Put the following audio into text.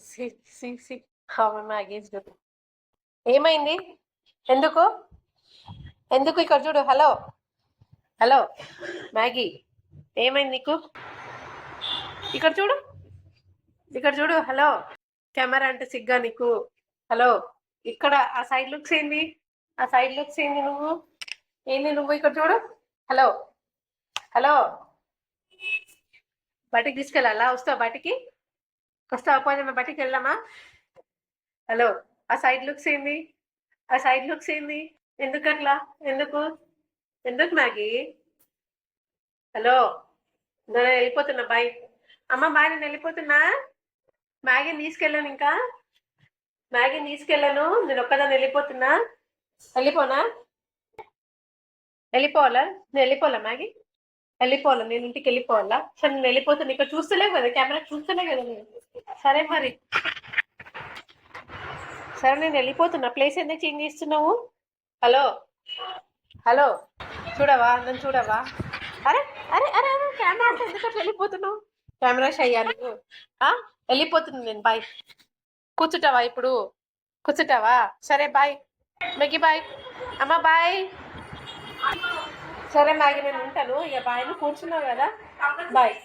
C C C Maggi ఏమైంది? ఎందుకు? ఎందుకు? ఇక్కడ చూడు. హలో హలో మ్యాగీ, ఏమైంది నీకు? ఇక్కడ చూడు, ఇక్కడ చూడు. హలో, కెమెరా అంటే సిగ్గా నీకు? హలో, ఇక్కడ ఆ సైడ్ లుక్స్ ఏంది? ఆ సైడ్ లుక్స్ ఏంది? నువ్వు ఏంది? నువ్వు ఇక్కడ చూడు. హలో హలో, బయటికి తీసుకెళ్ళాలా? వస్తావా బయటికి? వస్తావా? పోయినా బయటికి వెళ్దామా? హలో, ఆ సైడ్ లుక్స్ ఏంది? ఆ సైడ్ లుక్స్ ఏంది? ఎందుకు అట్లా? ఎందుకు? ఎందుకు మ్యాగీ? హలో, నేను వెళ్ళిపోతున్నా, బాయ్. అమ్మ బాయ్, నేను వెళ్ళిపోతున్నా. మ్యాగీని తీసుకెళ్ళాను, ఇంకా మ్యాగీని తీసుకెళ్ళాను. నేను ఒక్కదాన్ని వెళ్ళిపోతున్నా. వెళ్ళిపోనా? వెళ్ళిపోవాలా? నేను వెళ్ళిపోవాలా మ్యాగీ? వెళ్ళిపోవాలా? నేను ఇంటికి వెళ్ళిపోవాలా? సరే, నేను వెళ్ళిపోతున్నా. ఇక్కడ చూస్తలేవు కదా, కెమెరా చూస్తలే కదా నేను. సరే మరి, సరే నేను వెళ్ళిపోతున్నా. ప్లేస్ ఎందుకు చేంజ్ చేస్తున్నావు? హలో హలో, చూడవా? నన్ను చూడవా? అరే అరే అరే అరే, కెమెరా అంటే ఎందుకు అట్లా వెళ్ళిపోతున్నావు? కెమెరా షయ్యా నువ్వు? వెళ్ళిపోతున్నా నేను, బాయ్. కూర్చుంటావా ఇప్పుడు? కూర్చుంటావా? సరే బాయ్. మెగ్గి బాయ్. అమ్మ బాయ్. సరే మ్యాగీ, నేను ఉంటాను ఇక. బాయ్. నువ్వు కూర్చున్నావు కదా, బాయ్.